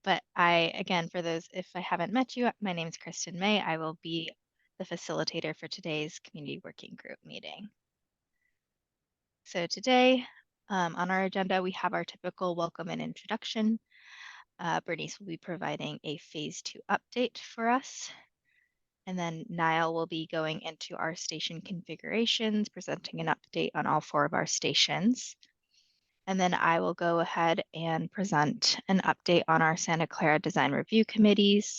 But again, for those, if I haven't met you, my name is Kristen May. I will be the facilitator for today's community working group meeting. So today on our agenda, we have our typical welcome and introduction. Bernice will be providing a phase 2 update for us. And then Niall will be going into our station configurations, presenting an update on all 4 of our stations. And then I will go ahead and present an update on our Santa Clara Design Review Committee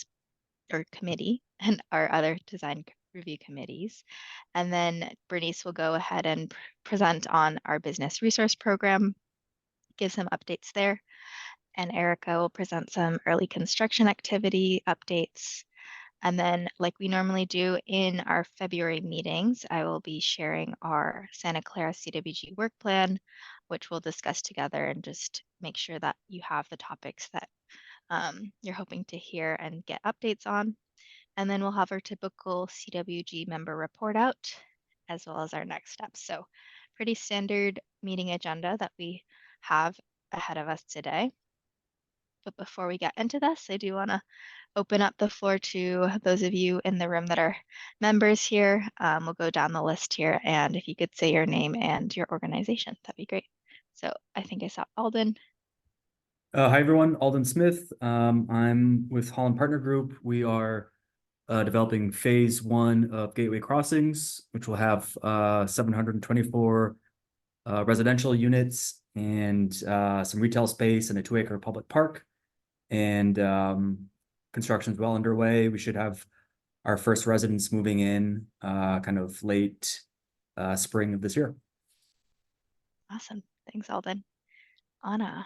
and our other design review committees. And then Bernice will go ahead and present on our business resource program, give some updates there. And Erica will present some early construction activity updates. And then, like we normally do in our February meetings, I will be sharing our Santa Clara CWG work plan, which we'll discuss together and just make sure that you have the topics that you're hoping to hear and get updates on. And then we'll have our typical CWG member report out, as well as our next steps. So pretty standard meeting agenda that we have ahead of us today. But before we get into this, I do want to open up the floor to those of you in the room that are members here. We'll go down the list here, and if you could say your name and your organization, that'd be great. So I think I saw Alden. Hi, everyone. Alden Smith. I'm with Holland Partner Group. We are developing phase 1 of Gateway Crossings, which will have 724 residential units and some retail space and a 2-acre public park. And construction is well underway. We should have our first residents moving in kind of late spring of this year. Awesome. Thanks, Alden. Anna.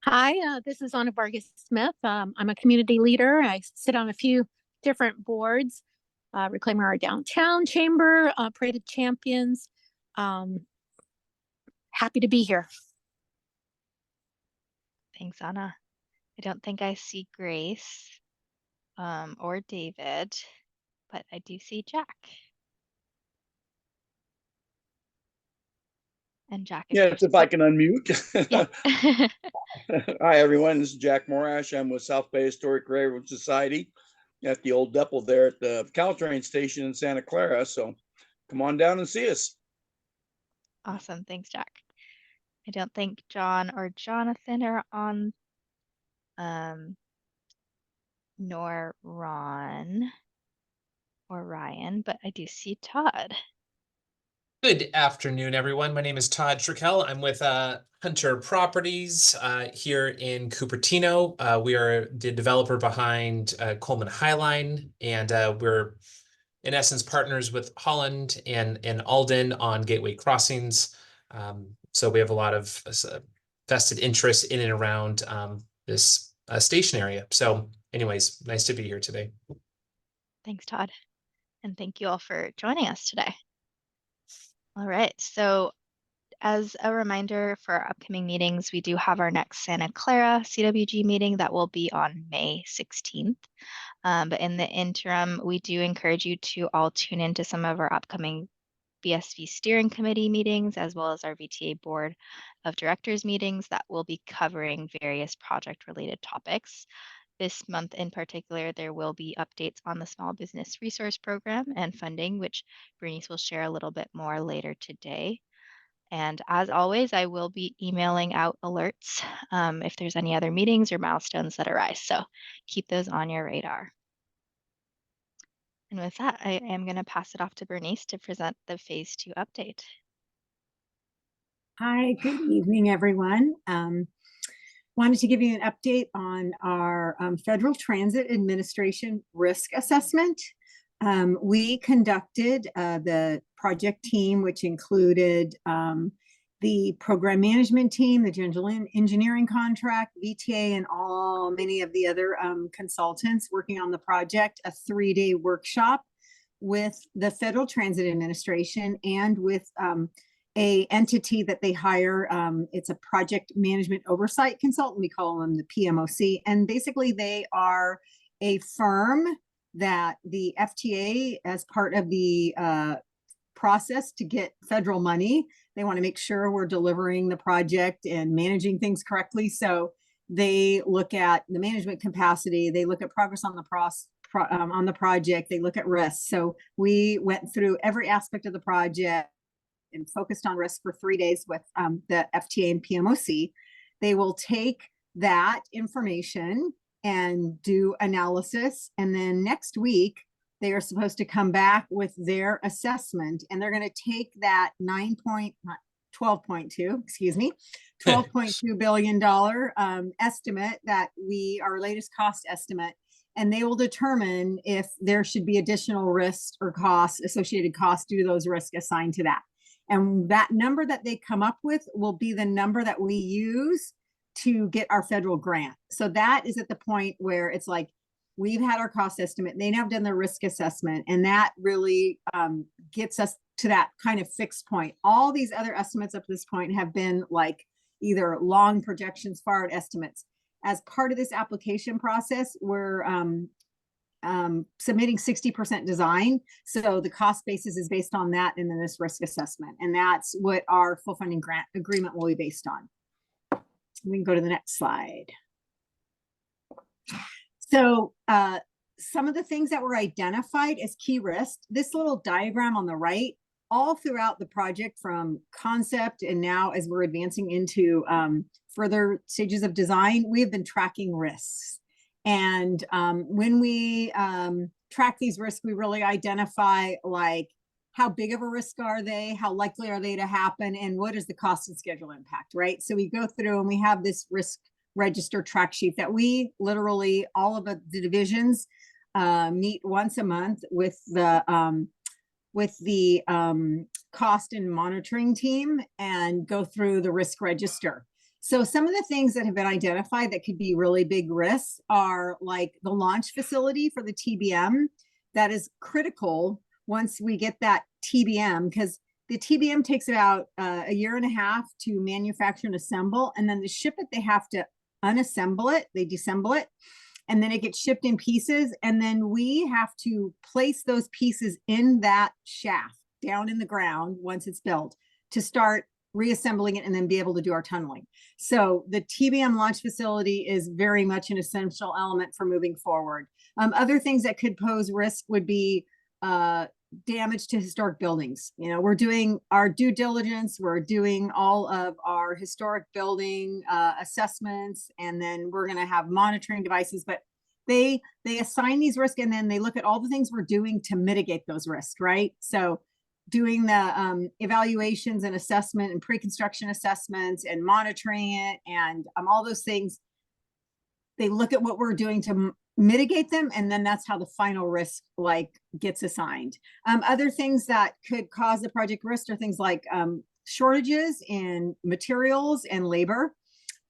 Hi, this is Anna Vargas Smith. I'm a community leader. I sit on a few different boards, Reclaim Our Downtown Chamber, Parade of Champions. Happy to be here. Thanks, Anna. I don't think I see Grace or David, but I do see Jack. And Jack is yes, if I can unmute. Yeah. Hi, everyone. This is Jack Morash. I'm with South Bay Historic Railroad Society at the old depot there at the Caltrain station in Santa Clara. So come on down and see us. Awesome. Thanks, Jack. I don't think John or Jonathan are on, nor Ron or Ryan, but I do see Todd. Good afternoon, everyone. My name is Todd Trickell. I'm with Hunter Properties here in Cupertino. We are the developer behind Coleman Highline, and we're in essence partners with Holland and Alden on Gateway Crossings. So we have a lot of vested interest in and around this station area. So anyways, nice to be here today. Thanks, Todd. And thank you all for joining us today. All right, so as a reminder for our upcoming meetings, we do have our next Santa Clara CWG meeting that will be on May 16th. But in the interim, we do encourage you to all tune into some of our upcoming BSV steering committee meetings, as well as our VTA board of directors meetings that will be covering various project related topics. This month in particular, there will be updates on the Small Business Resource Program and funding, which Bernice will share a little bit more later today. And as always, I will be emailing out alerts if there's any other meetings or milestones that arise. So keep those on your radar. And with that, I am going to pass it off to Bernice to present the phase 2 update. Hi, good evening, everyone. Wanted to give you an update on our Federal Transit Administration risk assessment. We conducted the project team, which included the program management team, the general engineering contract, VTA, and many of the other consultants working on the project, a 3-day workshop with the Federal Transit Administration and with a entity that they hire. It's a project management oversight consultant. We call them the PMOC. And basically they are a firm that the FTA, as part of the process to get federal money. They want to make sure we're delivering the project and managing things correctly. So they look at the management capacity, they look at progress on the on the project, they look at risk. So we went through every aspect of the project and focused on risk for 3 days with the FTA and PMOC. They will take that information and do analysis. And then next week, they are supposed to come back with their assessment, and they're going to take that 12.2, excuse me, $12.2 billion estimate that our latest cost estimate, and they will determine if there should be additional risks or costs, associated costs due to those risks assigned to that. And that number that they come up with will be the number that we use to get our federal grant. So that is at the point where it's like, we've had our cost estimate, they now have done their risk assessment, and that really gets us to that kind of fixed point. All these other estimates up to this point have been like either long projections, forward estimates. As part of this application process, we're submitting 60% design. So the cost basis is based on that, and then this risk assessment. And that's what our full funding grant agreement will be based on. We can go to the next slide. So some of the things that were identified as key risks, this little diagram on the right, all throughout the project from concept and now as we're advancing into further stages of design, we have been tracking risks. And when we track these risks, we really identify like how big of a risk are they, how likely are they to happen, and what is the cost and schedule impact, right? So we go through and we have this risk register track sheet that we literally, all of the divisions meet once a month with the cost and monitoring team and go through the risk register. So some of the things that have been identified that could be really big risks are like the launch facility for the TBM. That is critical once we get that TBM, because the TBM takes about a 1.5 years to manufacture and assemble. And then to ship it, they have to unassemble it, they disassemble it, and then it gets shipped in pieces. And then we have to place those pieces in that shaft down in the ground once it's built to start reassembling it and then be able to do our tunneling. So the TBM launch facility is very much an essential element for moving forward. Other things that could pose risk would be damage to historic buildings. You know, we're doing our due diligence, we're doing all of our historic building assessments, and then we're going to have monitoring devices, but they assign these risks and then they look at all the things we're doing to mitigate those risks, right? So doing the evaluations and assessment and pre-construction assessments and monitoring it and all those things, they look at what we're doing to mitigate them, and then that's how the final risk like gets assigned. Other things that could cause the project risk are things like shortages in materials and labor,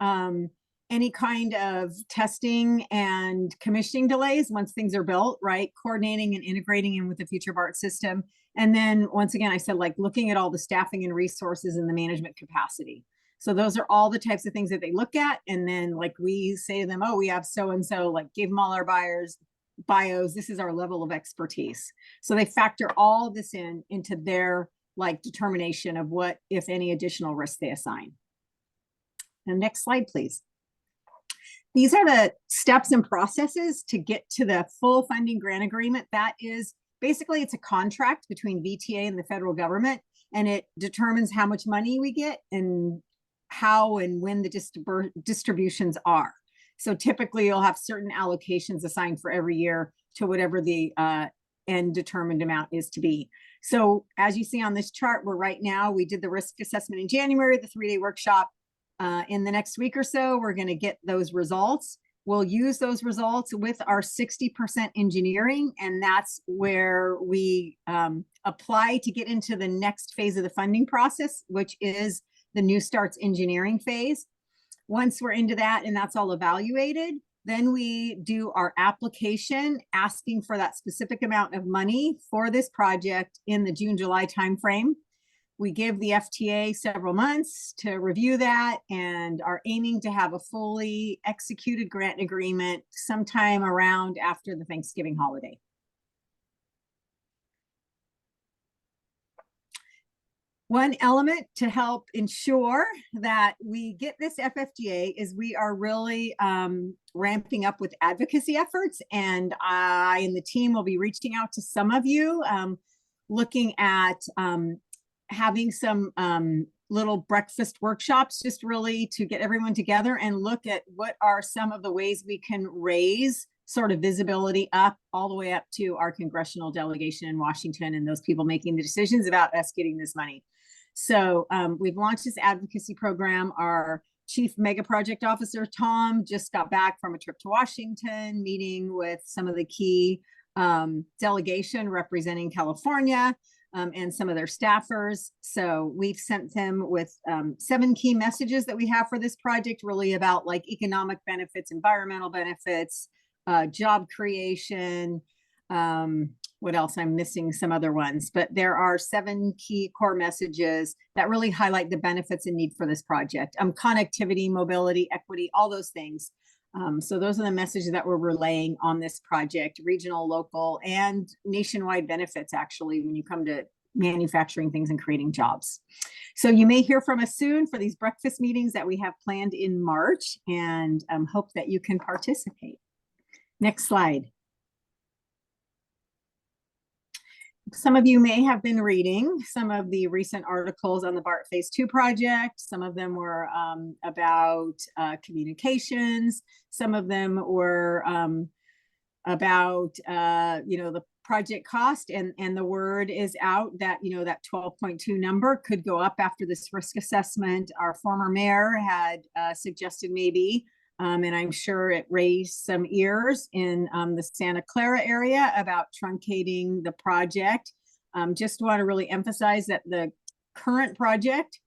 any kind of testing and commissioning delays once things are built, right? Coordinating and integrating in with the future BART system. And then once again, I said like looking at all the staffing and resources and the management capacity. So those are all the types of things that they look at. And then like we say to them, oh, we have so-and-so, like give them all our bios, this is our level of expertise. So they factor all this into their like determination of what, if any, additional risk they assign. And next slide, please. These are the steps and processes to get to the full funding grant agreement. That is basically, it's a contract between VTA and the federal government, and it determines how much money we get and how and when the distributions are. So typically you'll have certain allocations assigned for every year to whatever the end determined amount is to be. So as you see on this chart, we did the risk assessment in January, the 3-day workshop. In the next week or so, we're going to get those results. We'll use those results with our 60% engineering, and that's where we apply to get into the next phase of the funding process, which is the new starts engineering phase. Once we're into that and that's all evaluated, then we do our application asking for that specific amount of money for this project in the June-July timeframe. We give the FTA several months to review that and are aiming to have a fully executed grant agreement sometime around after the Thanksgiving holiday. One element to help ensure that we get this FFGA is we are really ramping up with advocacy efforts, and I and the team will be reaching out to some of you, looking at having some little breakfast workshops, just really to get everyone together and look at what are some of the ways we can raise sort of visibility up all the way up to our congressional delegation in Washington and those people making the decisions about us getting this money. So we've launched this advocacy program. Our Chief Mega Project Officer, Tom, just got back from a trip to Washington, meeting with some of the key delegation representing California and some of their staffers. So we've sent them with 7 key messages that we have for this project, really about like economic benefits, environmental benefits, job creation, what else? I'm missing some other ones, but there are 7 key core messages that really highlight the benefits and need for this project. Connectivity, mobility, equity, all those things. So those are the messages that we're relaying on this project: regional, local, and nationwide benefits, actually, when you come to manufacturing things and creating jobs. So you may hear from us soon for these breakfast meetings that we have planned in March, and hope that you can participate. Next slide. Some of you may have been reading some of the recent articles on the BART Phase 2 project. Some of them were about communications. Some of them were about, the project cost, and the word is out that, that 12.2 number could go up after this risk assessment. Our former mayor had suggested maybe, and I'm sure it raised some ears in the Santa Clara area about truncating the project. Just want to really emphasize that the current project,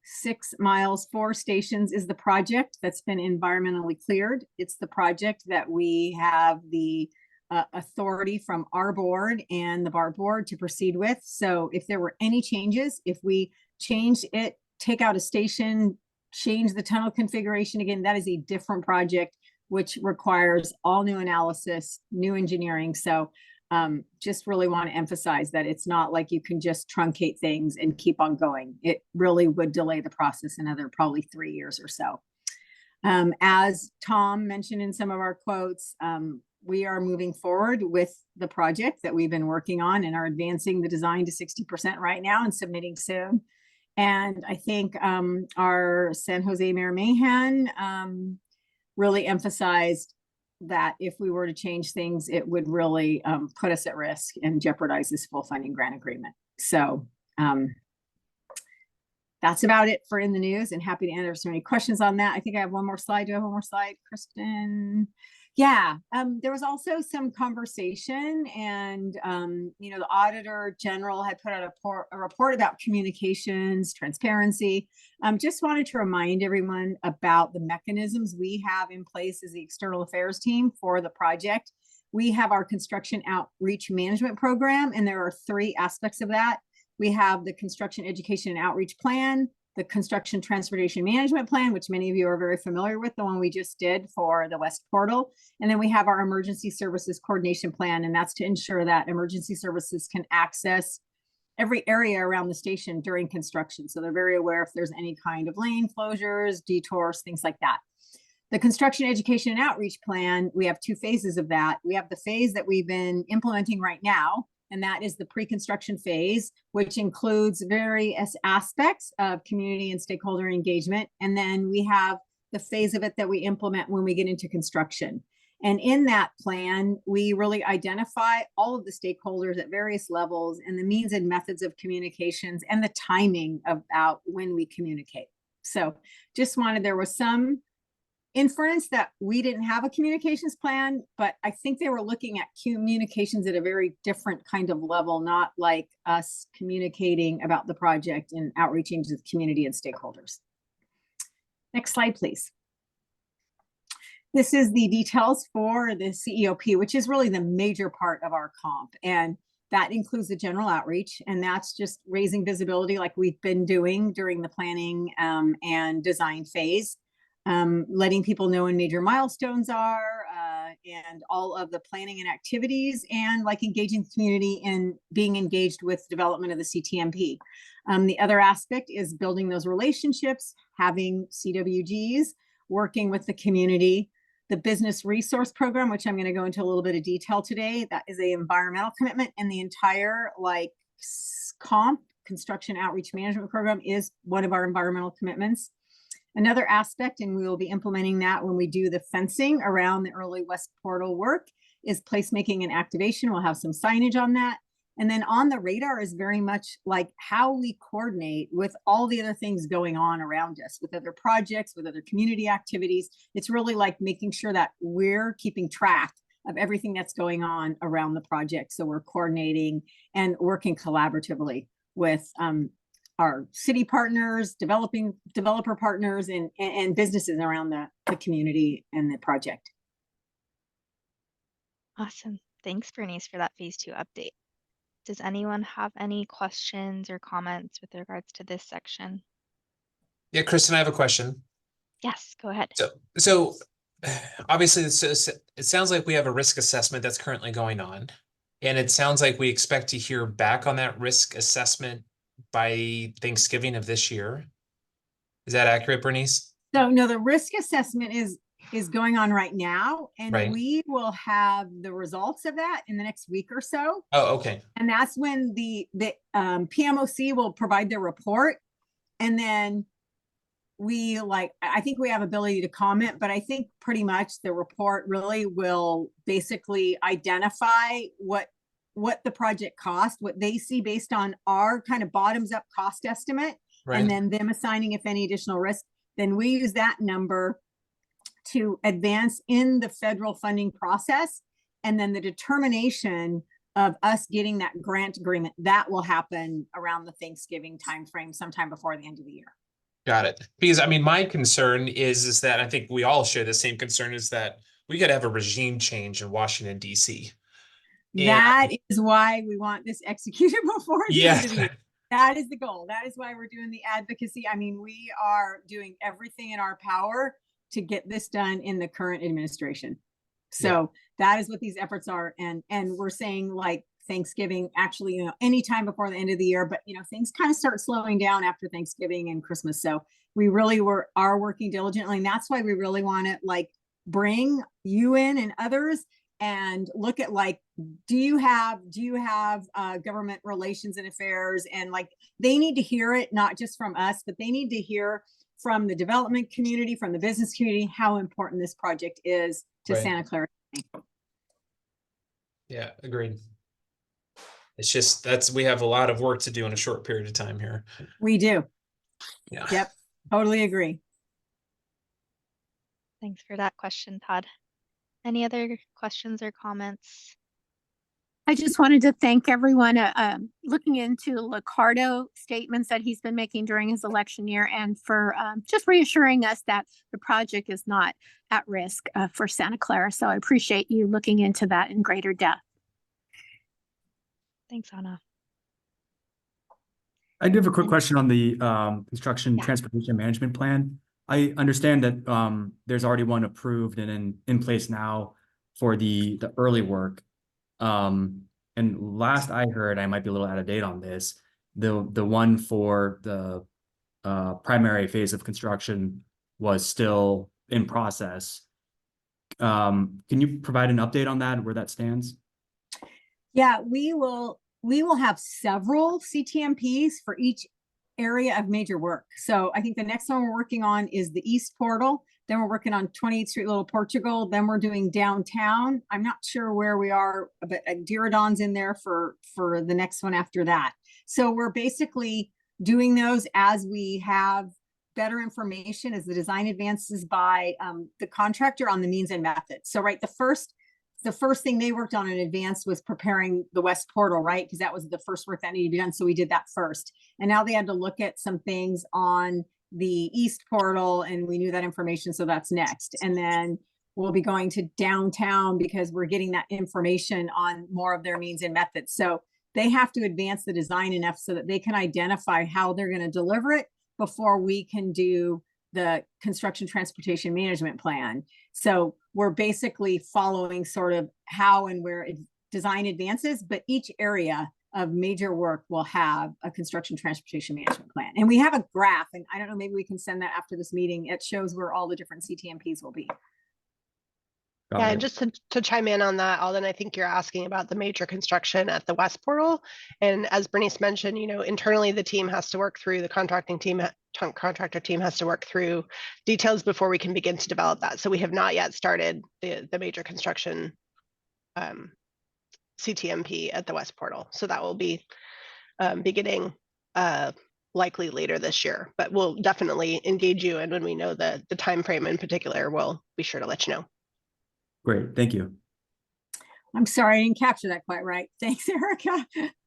6 miles, 4 stations, is the project that's been environmentally cleared. It's the project that we have the authority from our board and the BART board to proceed with. So if there were any changes, if we change it, take out a station, change the tunnel configuration again, that is a different project, which requires all new analysis, new engineering. So just really want to emphasize that it's not like you can just truncate things and keep on going. It really would delay the process another probably 3 years or so. As Tom mentioned in some of our quotes, we are moving forward with the project that we've been working on and are advancing the design to 60% right now and submitting soon. And I think our San Jose Mayor Mahan really emphasized that if we were to change things, it would really put us at risk and jeopardize this full funding grant agreement. So that's about it for in the news, and happy to answer any questions on that. I think I have one more slide. Do I have one more slide, Kristen? Yeah, there was also some conversation, and the Auditor General had put out a report about communications, transparency. Just wanted to remind everyone about the mechanisms we have in place as the External Affairs team for the project. We have our Construction Outreach Management Program, and there are 3 aspects of that. We have the Construction Education and Outreach Plan, the Construction Transportation Management Plan, which many of you are very familiar with, the one we just did for the West Portal. And then we have our Emergency Services Coordination Plan, and that's to ensure that emergency services can access every area around the station during construction. So they're very aware if there's any kind of lane closures, detours, things like that. The Construction Education and Outreach Plan, we have 2 phases of that. We have the phase that we've been implementing right now, and that is the pre-construction phase, which includes various aspects of community and stakeholder engagement. And then we have the phase of it that we implement when we get into construction. And in that plan, we really identify all of the stakeholders at various levels and the means and methods of communications and the timing about when we communicate. So just wanted, there was some inference that we didn't have a communications plan, but I think they were looking at communications at a very different kind of level, not like us communicating about the project and outreaching to the community and stakeholders. Next slide, please. This is the details for the CEOP, which is really the major part of our comp. And that includes the general outreach, and that's just raising visibility like we've been doing during the planning and design phase. Letting people know when major milestones are, and all of the planning and activities, and like engaging the community in being engaged with development of the CTMP. The other aspect is building those relationships, having CWGs, working with the community. The business resource program, which I'm going to go into a little bit of detail today, that is a environmental commitment, and the entire like construction outreach management program is one of our environmental commitments. Another aspect, and we will be implementing that when we do the fencing around the early West Portal work, is placemaking and activation. We'll have some signage on that. And then on the radar is very much like how we coordinate with all the other things going on around us, with other projects, with other community activities. It's really like making sure that we're keeping track of everything that's going on around the project. So we're coordinating and working collaboratively with our city partners, developer partners, and businesses around the community and the project. Awesome. Thanks, Bernice, for that phase 2 update. Does anyone have any questions or comments with regards to this section? Yeah, Kristen, I have a question. Yes, go ahead. So obviously, it sounds like we have a risk assessment that's currently going on, and it sounds like we expect to hear back on that risk assessment by Thanksgiving of this year. Is that accurate, Bernice? So no, the risk assessment is going on right now, and Right. we will have the results of that in the next week or so. Oh, okay. And that's when the PMOC will provide their report, and then we I think we have ability to comment, but I think pretty much the report really will basically identify what the project cost, what they see based on our kind of bottoms up cost estimate, Right. and then them assigning if any additional risk. Then we use that number to advance in the federal funding process. And then the determination of us getting that grant agreement, that will happen around the Thanksgiving timeframe, sometime before the end of the year. Got it. Because I mean, my concern is that I think we all share the same concern, is that we got to have a regime change in Washington, D.C. That is why we want this executed before the end of the Yeah. year. That is the goal. That is why we're doing the advocacy. I mean, we are doing everything in our power to get this done in the current administration. So that is what these efforts are. And we're saying like Thanksgiving, actually, you know, anytime before the end of the year, but you know, things kind of start slowing down after Thanksgiving and Christmas. So we really are working diligently. And that's why we really want to like bring you in and others and look at like, do you have government relations and affairs, and like they need to hear it, not just from us, but they need to hear from the development community, from the business community, how important this project is to Right. Santa Clara. Yeah, agreed. It's just we have a lot of work to do in a short period of time here. We do. Yeah. Yep. Totally agree. Thanks for that question, Todd. Any other questions or comments? I just wanted to thank everyone looking into Licardo statements that he's been making during his election year, and for just reassuring us that the project is not at risk for Santa Clara. So I appreciate you looking into that in greater depth. Thanks, Anna. I do have a quick question on the construction Yeah. transportation management plan. I understand that there's already one approved and in place now for the early work. And last I heard, I might be a little out of date on this, the one for the primary phase of construction was still in process. Can you provide an update on that, where that stands? Yeah, we will have several CTMPs for each area of major work. So I think the next one we're working on is the East Portal. Then we're working on 28th Street, Little Portugal. Then we're doing downtown. I'm not sure where we are, but Diridon's in there for the next one after that. So we're basically doing those as we have better information, as the design advances by the contractor on the means and methods. So right, the first thing they worked on in advance was preparing the West Portal, right? Because that was the first work that needed to be done. So we did that first. And now they had to look at some things on the East Portal, and we knew that information. So that's next. And then we'll be going to downtown because we're getting that information on more of their means and methods. So they have to advance the design enough so that they can identify how they're going to deliver it before we can do the construction transportation management plan. So we're basically following sort of how and where design advances, but each area of major work will have a construction transportation management plan. And we have a graph, and I don't know, maybe we can send that after this meeting. It shows where all the different CTMPs will be. Got Yeah, it. and just to chime in on that, Alden, I think you're asking about the major construction at the West Portal. And as Bernice mentioned, you know, internally the team has to work through, the contractor team has to work through details before we can begin to develop that. So we have not yet started the major construction CTMP at the West Portal. So that will be beginning likely later this year, but we'll definitely engage you. And when we know the time frame in particular, we'll be sure to let you know. Great, thank you. I'm sorry, I didn't capture that quite right. Thanks, Erica.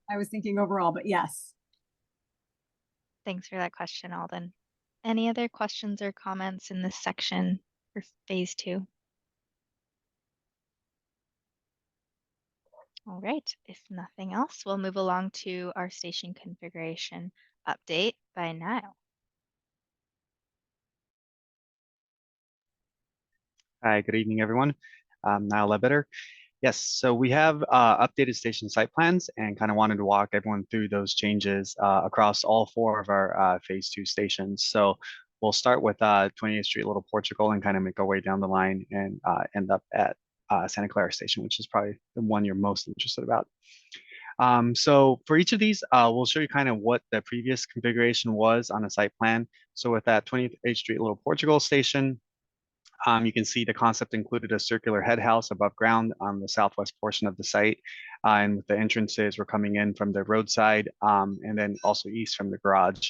I was thinking overall, but yes. Thanks for that question, Alden. Any other questions or comments in this section for phase 2? All right, if nothing else, we'll move along to our station configuration update by Niall. Hi, good evening, everyone. I'm Niall Ledbetter. Yes, so we have updated station site plans and kind of wanted to walk everyone through those changes across all 4 of our phase 2 stations. So we'll start with 28th Street Little Portugal and kind of make our way down the line and end up at Santa Clara Station, which is probably the one you're most interested about. So for each of these, we'll show you kind of what the previous configuration was on a site plan. So with that 28th Street Little Portugal station, you can see the concept included a circular head house above ground on the southwest portion of the site. And with the entrances, we're coming in from the roadside and then also east from the garage.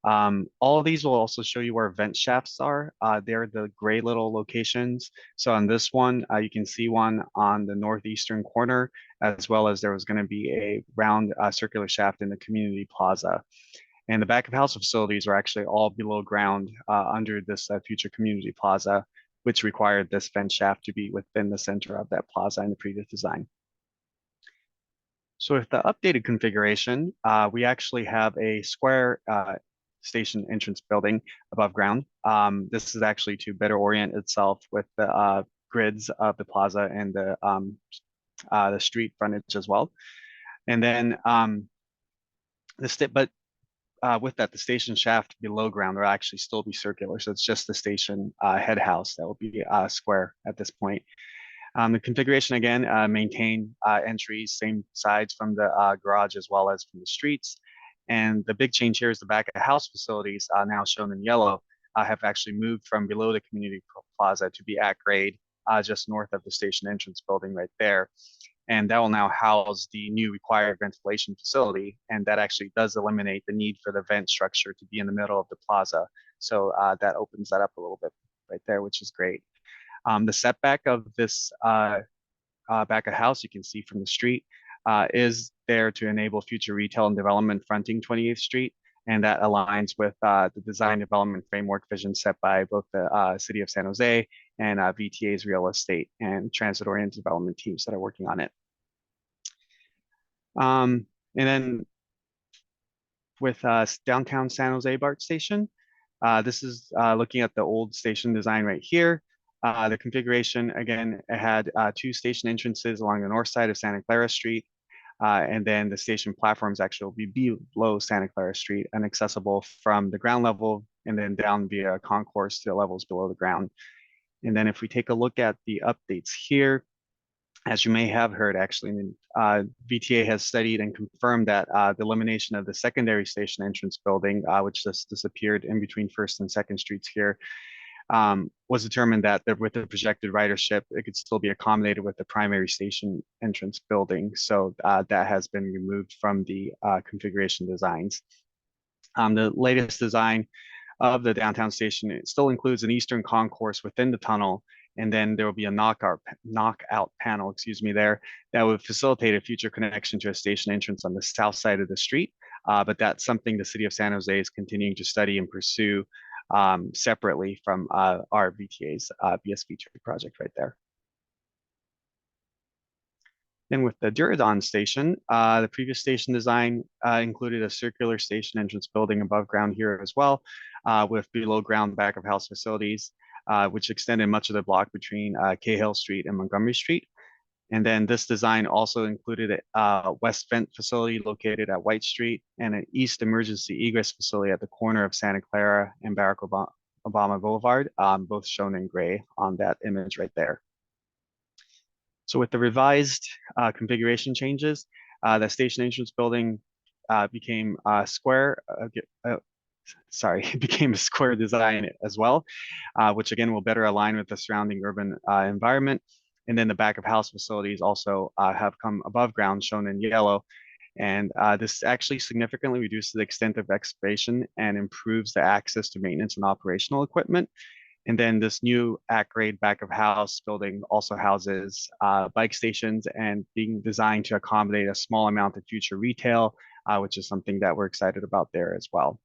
All of these will also show you where vent shafts are. They're the gray little locations. So on this one, you can see one on the northeastern corner, as well as there was going to be a round circular shaft in the community plaza. And the back of house facilities are actually all below ground under this future community plaza, which required this vent shaft to be within the center of that plaza in the previous design. So with the updated configuration, we actually have a square station entrance building above ground. This is actually to better orient itself with the grids of the plaza and the street frontage as well. And then with that, the station shaft below ground will actually still be circular. So it's just the station head house that will be square at this point. The configuration again, maintain entries, same sides from the garage as well as from the streets. And the big change here is the back of house facilities, now shown in yellow, have actually moved from below the community plaza to be at grade, just north of the station entrance building right there. And that will now house the new required ventilation facility. And that actually does eliminate the need for the vent structure to be in the middle of the plaza. So that opens that up a little bit right there, which is great. The setback of this back of house, you can see from the street, is there to enable future retail and development fronting 28th Street. And that aligns with the design development framework vision set by both the City of San Jose and VTA's real estate and transit-oriented development teams that are working on it. And then with downtown San Jose BART station, this is looking at the old station design right here. The configuration, again, it had 2 station entrances along the north side of Santa Clara Street. And then the station platforms actually will be below Santa Clara Street and accessible from the ground level and then down via concourse to the levels below the ground. And then if we take a look at the updates here, as you may have heard, actually, VTA has studied and confirmed that the elimination of the secondary station entrance building, which just disappeared in between 1st and 2nd Streets here, was determined that with the projected ridership, it could still be accommodated with the primary station entrance building. So that has been removed from the configuration designs. The latest design of the downtown station, it still includes an eastern concourse within the tunnel, and then there will be a knockout panel, there, that would facilitate a future connection to a station entrance on the south side of the street. But that's something the City of San Jose is continuing to study and pursue separately from our VTA's BSV2 project right there. Then with the Duradon station, the previous station design included a circular station entrance building above ground here as well. with below ground back of house facilities, which extended much of the block between Cahill Street and Montgomery Street. And then this design also included a west vent facility located at White Street and an east emergency egress facility at the corner of Santa Clara and Barack Obama Boulevard, both shown in gray on that image right there. So with the revised configuration changes, the station entrance building became square. It became a square design as well, which again will better align with the surrounding urban environment. And then the back of house facilities also have come above ground, shown in yellow. And this actually significantly reduces the extent of excavation and improves the access to maintenance and operational equipment. And then this new at-grade back of house building also houses bike stations and being designed to accommodate a small amount of future retail, which is something that we're excited about there as well.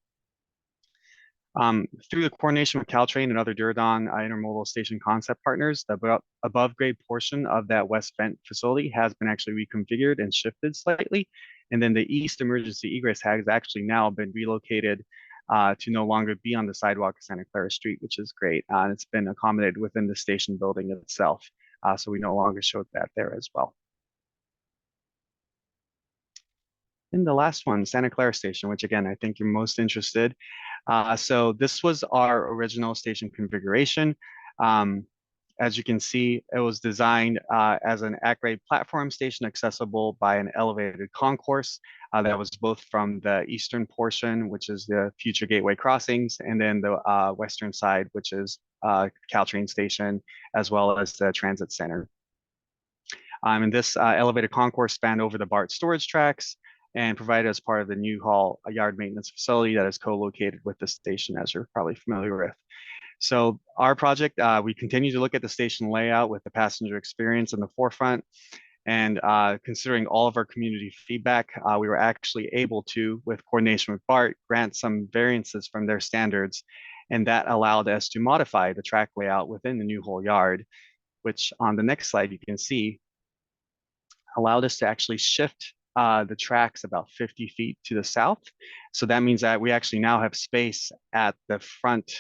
Through the coordination with Caltrain and other Duradan intermodal station concept partners, the above grade portion of that west vent facility has been actually reconfigured and shifted slightly. And then the east emergency egress has actually now been relocated to no longer be on the sidewalk of Santa Clara Street, which is great. And it's been accommodated within the station building itself. So we no longer showed that there as well. And the last one, Santa Clara Station, which again, I think you're most interested. So this was our original station configuration. As you can see, it was designed as an at-grade platform station accessible by an elevated concourse that was both from the eastern portion, which is the future Gateway crossings, and then the western side, which is Caltrain Station, as well as the transit center. And this elevated concourse spanned over the BART storage tracks and provided as part of the new hall a yard maintenance facility that is co-located with the station, as you're probably familiar with. So our project, we continue to look at the station layout with the passenger experience in the forefront. And considering all of our community feedback, we were actually able to, with coordination with BART, grant some variances from their standards. And that allowed us to modify the track layout within the new whole yard, which on the next slide you can see allowed us to actually shift the tracks about 50 feet to the south. So that means that we actually now have space at the front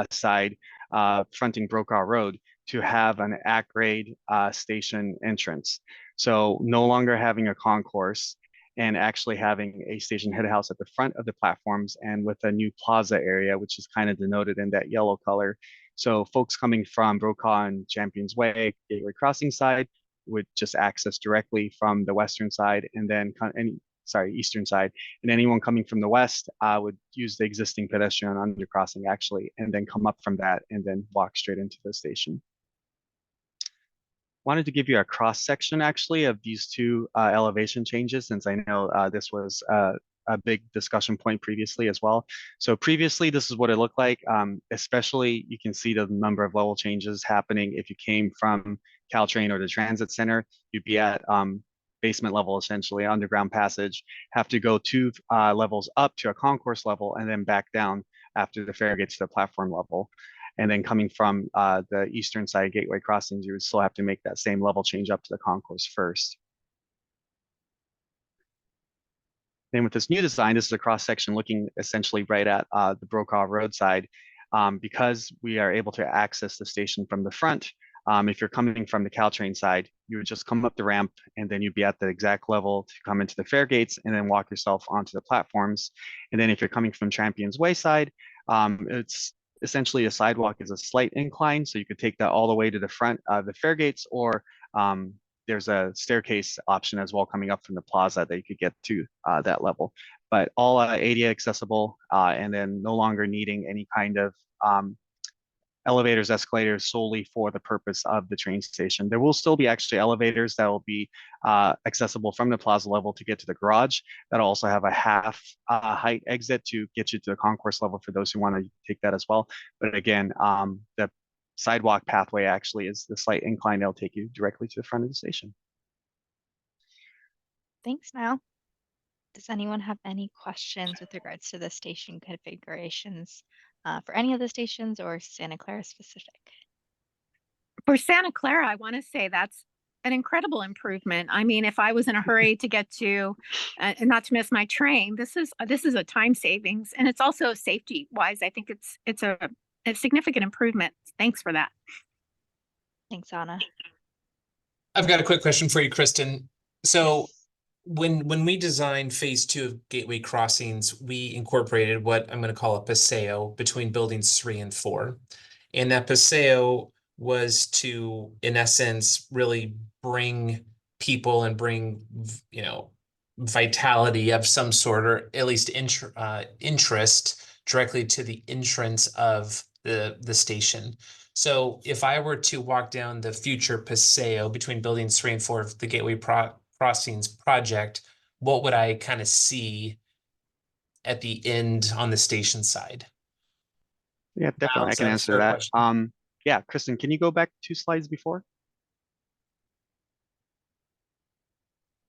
side, fronting Brokaw Road, to have an at-grade station entrance. So no longer having a concourse and actually having a station head house at the front of the platforms and with a new plaza area, which is kind of denoted in that yellow color. So folks coming from Brokaw and Champions Way, Gateway Crossing side, would just access directly from the western side, and then eastern side, and anyone coming from the west would use the existing pedestrian undercrossing actually, and then come up from that and then walk straight into the station. Wanted to give you a cross section actually of these two elevation changes, since I know this was a big discussion point previously as well. So previously, this is what it looked like. Especially, you can see the number of level changes happening. If you came from Caltrain or the transit center, you'd be at basement level, essentially underground passage, have to go 2 levels up to a concourse level and then back down after the fare gets to the platform level. And then coming from the eastern side Gateway crossings, you would still have to make that same level change up to the concourse first. Then with this new design, this is a cross section looking essentially right at the Brokaw Road side. Because we are able to access the station from the front, if you're coming from the Caltrain side, you would just come up the ramp and then you'd be at the exact level to come into the fare gates and then walk yourself onto the platforms. And then if you're coming from Champions Way side, it's essentially a sidewalk is a slight incline. So you could take that all the way to the front of the fare gates, or there's a staircase option as well coming up from the plaza that you could get to that level. But all ADA accessible, and then no longer needing any kind of elevators, escalators solely for the purpose of the train station. There will still be actually elevators that will be accessible from the plaza level to get to the garage. That'll also have a half height exit to get you to the concourse level for those who want to take that as well. But again, the sidewalk pathway actually is the slight incline that'll take you directly to the front of the station. Thanks, Niall. Does anyone have any questions with regards to the station configurations for any of the stations or Santa Clara specific? For Santa Clara, I want to say that's an incredible improvement. I mean, if I was in a hurry to get to, and not to miss my train, this is a time savings, and it's also safety wise. I think it's a significant improvement. Thanks for that. Thanks, Anna. I've got a quick question for you, Kristen. So Yes. when we designed phase 2 of Gateway Crossings, we incorporated what I'm going to call a paseo between buildings 3 and 4. And that paseo was to, in essence, really bring people and bring, vitality of some sort, or at least interest directly to the entrance of the station. So if I were to walk down the future paseo between buildings 3 and 4 of the Gateway Crossings project, what would I kind of see at the end on the station side? Yeah, definitely. I Is can that a answer fair that. question? Yeah, Kristen, can you go back 2 slides before?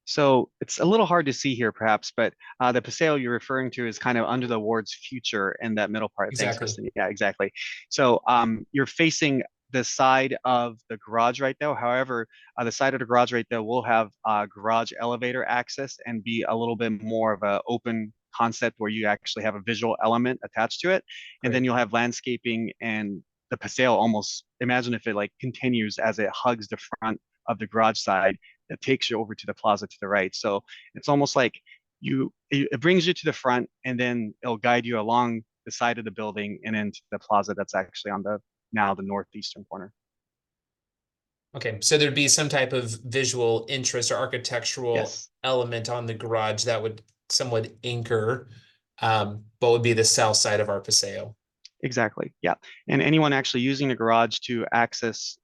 So it's a little hard to see here, perhaps, but the paseo you're referring to is kind of under the ward's future in that middle part. Thanks, Exactly. Kristen. Yeah, exactly. So you're facing the side of the garage right now. However, the side of the garage right there will have garage elevator access and be a little bit more of an open concept where you actually have a visual element attached to it. And then Great. you'll have landscaping, and the paseo, almost imagine if it like continues as it hugs the front of the garage side that takes you over to the plaza to the right. So it's almost like it brings you to the front, and then it'll guide you along the side of the building and into the plaza that's actually on the northeastern corner. Okay, so there'd be some type of visual interest or architectural Yes. element on the garage that would somewhat anchor, what would be the south side of our paseo. Exactly. Yeah. And anyone actually using the garage to access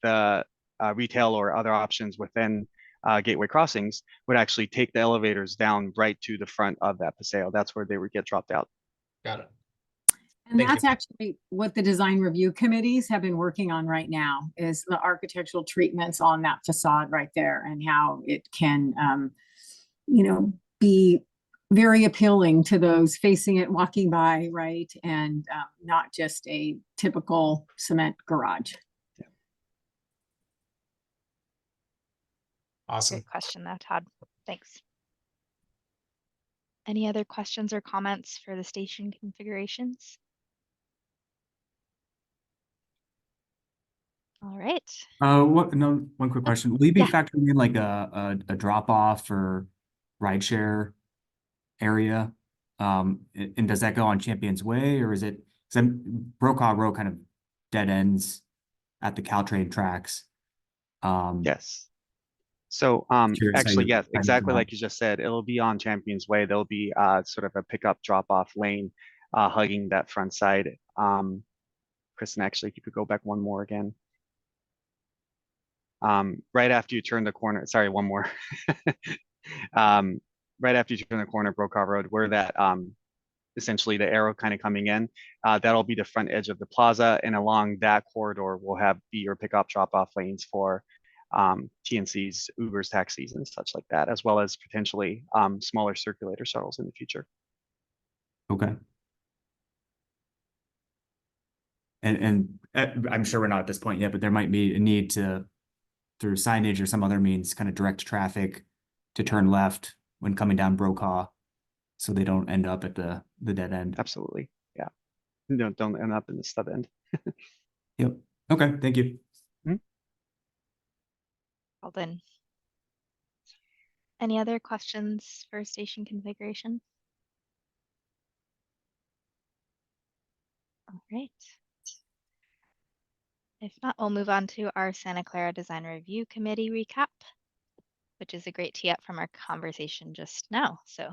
the retail or other options within Gateway Crossings would actually take the elevators down right to the front of that paseo. That's where they would get dropped out. Got it. And Thank that's you. actually what the design review committees have been working on right now, is the architectural treatments on that facade right there, and how it can, be very appealing to those facing it, walking by, right? And not just a typical cement garage. Awesome. Great question though, Todd. Thanks. Any other questions or comments for the station configurations? All right. One quick question. Will you be yeah. factoring in like a drop off or rideshare area? And does that go on Champions Way, or is it, because Brokaw Road kind of dead ends at the Caltrain tracks? Yes. So Curious how actually, you're yes, planning for exactly that. like you just said, it'll be on Champions Way. There'll be sort of a pickup drop-off lane hugging that front side. Kristen, actually, if you could go back one more again. Right after you turn the corner, sorry, one more. Right after you turn the corner, Brokaw Road, where that essentially the arrow kind of coming in, that'll be the front edge of the plaza, and along that corridor will be your pickup drop-off lanes for TNCs, Ubers, taxis, and such like that, as well as potentially smaller circulator shuttles in the future. Okay. And I'm sure we're not at this point yet, but there might be a need to, through signage or some other means, kind of direct traffic to turn left when coming down Brokaw, so they don't end up at the dead end. Absolutely, yeah. Don't end up in the stub end. Yep. Okay. Thank you. Well then. Any other questions for station configuration? All right. If not, we'll move on to our Santa Clara Design Review Committee recap, which is a great tee up from our conversation just now. So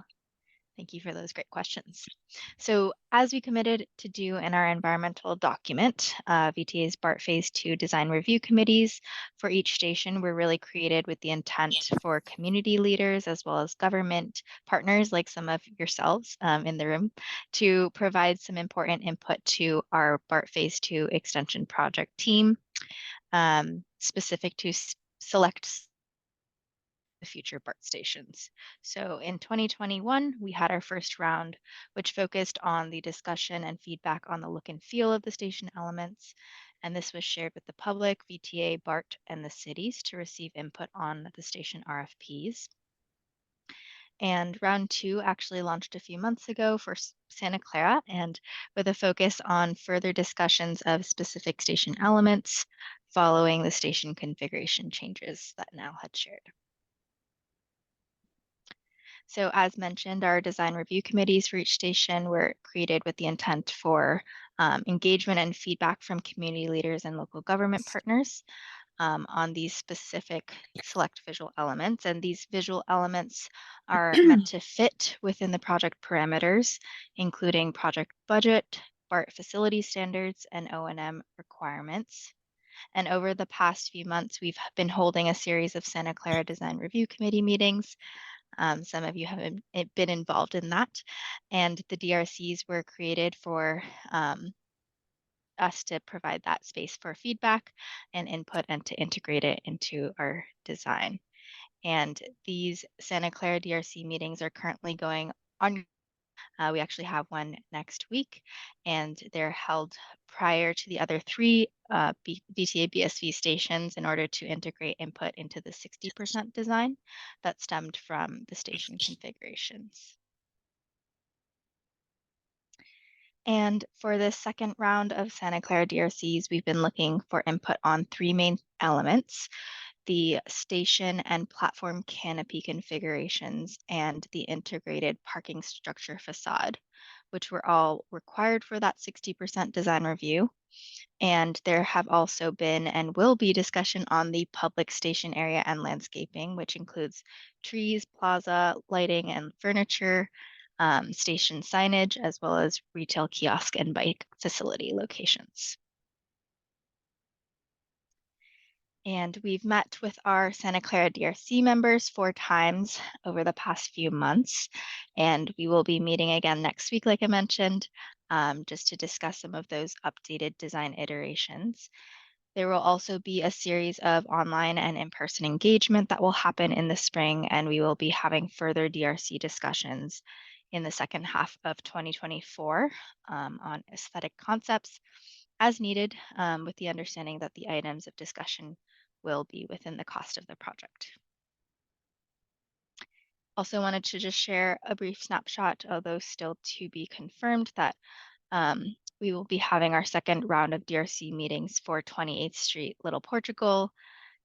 thank you for those great questions. So as we committed to do in our environmental document, VTA's BART Phase 2 Design Review Committees for each station were really created with the intent for community leaders as well as government partners, like some of yourselves in the room, to provide some important input to our BART Phase 2 Extension Project team, specific to select the future BART stations. So in 2021, we had our first round, which focused on the discussion and feedback on the look and feel of the station elements. And this was shared with the public, VTA, BART, and the cities to receive input on the station RFPs. And round 2 actually launched a few months ago for Santa Clara, and with a focus on further discussions of specific station elements following the station configuration changes that Nal had shared. So as mentioned, our design review committees for each station were created with the intent for engagement and feedback from community leaders and local government partners on these specific select visual elements. And these visual elements are meant to fit within the project parameters, including project budget, BART facility standards, and O&M requirements. And over the past few months, we've been holding a series of Santa Clara Design Review Committee meetings. Some of you have been involved in that. And the DRCs were created for us to provide that space for feedback and input and to integrate it into our design. And these Santa Clara DRC meetings are currently going on. We actually have one next week, and they're held prior to the other 3 VTA BSV stations in order to integrate input into the 60% design that stemmed from the station configurations. And for this second round of Santa Clara DRCs, we've been looking for input on 3 main elements: the station and platform canopy configurations and the integrated parking structure facade, which were all required for that 60% design review. And there have also been and will be discussion on the public station area and landscaping, which includes trees, plaza, lighting, and furniture, station signage, as well as retail kiosk and bike facility locations. And we've met with our Santa Clara DRC members 4 times over the past few months. And we will be meeting again next week, like I mentioned, just to discuss some of those updated design iterations. There will also be a series of online and in-person engagement that will happen in the spring, and we will be having further DRC discussions in the second half of 2024 on aesthetic concepts as needed, with the understanding that the items of discussion will be within the cost of the project. Also wanted to just share a brief snapshot, although still to be confirmed, that we will be having our second round of DRC meetings for 28th Street, Little Portugal,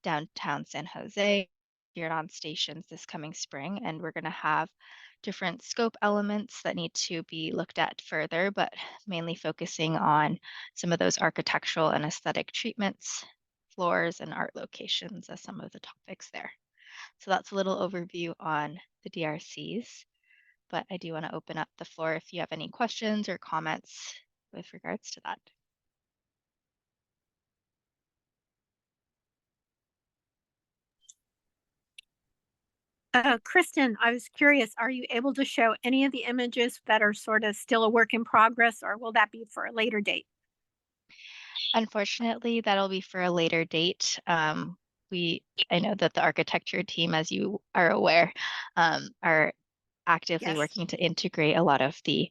downtown San Jose, Huron stations this coming spring. And we're going to have different scope elements that need to be looked at further, but mainly focusing on some of those architectural and aesthetic treatments, floors, and art locations as some of the topics there. So that's a little overview on the DRCs, but I do want to open up the floor if you have any questions or comments with regards to that. Kristen, I was curious, are you able to show any of the images that are sort of still a work in progress, or will that be for a later date? Unfortunately, that'll be for a later date. I know that the architecture team, as you are aware, are actively Yes. working to integrate a lot of the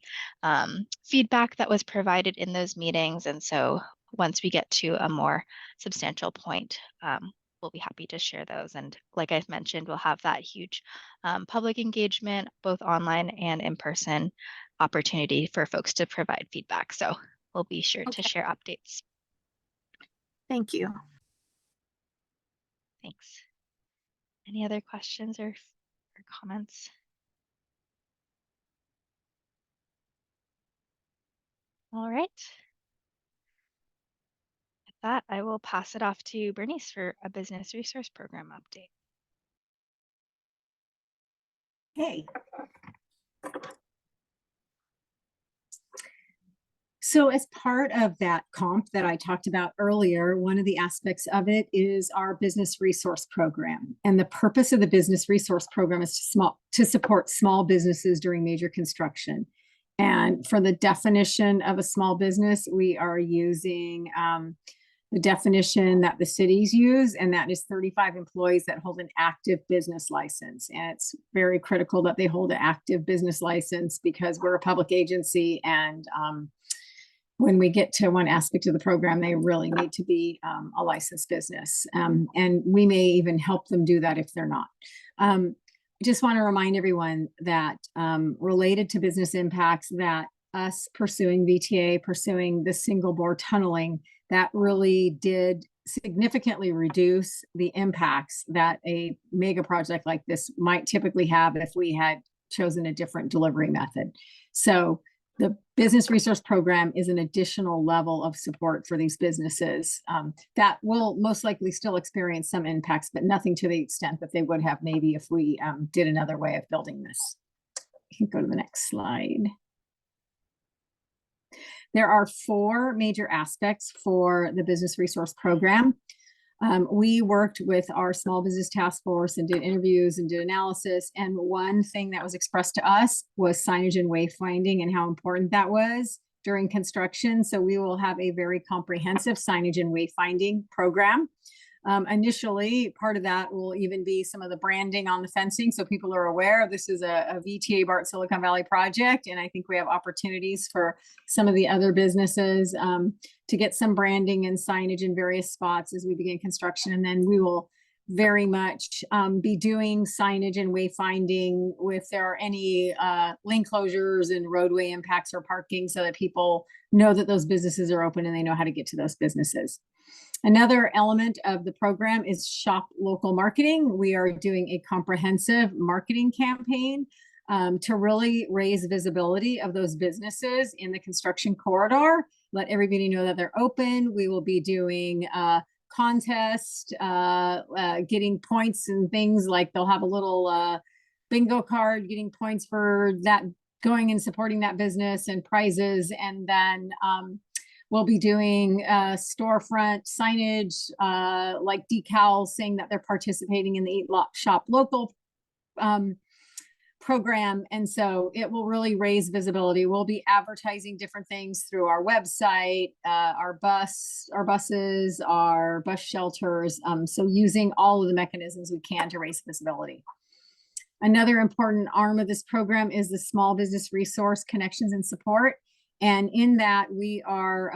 feedback that was provided in those meetings. And so once we get to a more substantial point, we'll be happy to share those. And like I've mentioned, we'll have that huge public engagement, both online and in person opportunity for folks to provide feedback. So we'll be sure to share updates. Thank you. Thanks. Any other questions or comments? All right. With that, I will pass it off to Bernice for a business resource program update. Hey. So as part of that comp that I talked about earlier, one of the aspects of it is our business resource program. And the purpose of the business resource program is to support small businesses during major construction. And for the definition of a small business, we are using the definition that the cities use, and that is 35 employees that hold an active business license. And it's very critical that they hold an active business license because we're a public agency, and when we get to one aspect of the program, they really need to be a licensed business. And we may even help them do that if they're not. I just want to remind everyone that related to business impacts, that us pursuing VTA, pursuing the single bore tunneling, that really did significantly reduce the impacts that a mega project like this might typically have if we had chosen a different delivery method. So the business resource program is an additional level of support for these businesses that will most likely still experience some impacts, but nothing to the extent that they would have maybe if we did another way of building this. You can go to the next slide. There are 4 major aspects for the business resource program. We worked with our small business task force and did interviews and did analysis. And one thing that was expressed to us was signage and wayfinding and how important that was during construction. So we will have a very comprehensive signage and wayfinding program. Initially, part of that will even be some of the branding on the fencing, so people are aware this is a VTA BART Silicon Valley project, and I think we have opportunities for some of the other businesses to get some branding and signage in various spots as we begin construction, and then we will very much be doing signage and wayfinding if there are any lane closures and roadway impacts or parking, so that people know that those businesses are open and they know how to get to those businesses. Another element of the program is shop local marketing. We are doing a comprehensive marketing campaign to really raise visibility of those businesses in the construction corridor, let everybody know that they're open. We will be doing contests, getting points and things, like they'll have a little bingo card, getting points for that, going and supporting that business, and prizes. And then we'll be doing storefront signage, like decals saying that they're participating in the Eat Shop Local program. And so it will really raise visibility. We'll be advertising different things through our website, our buses, our bus shelters. So using all of the mechanisms we can to raise visibility. Another important arm of this program is the Small Business Resource Connections and Support. And in that, we are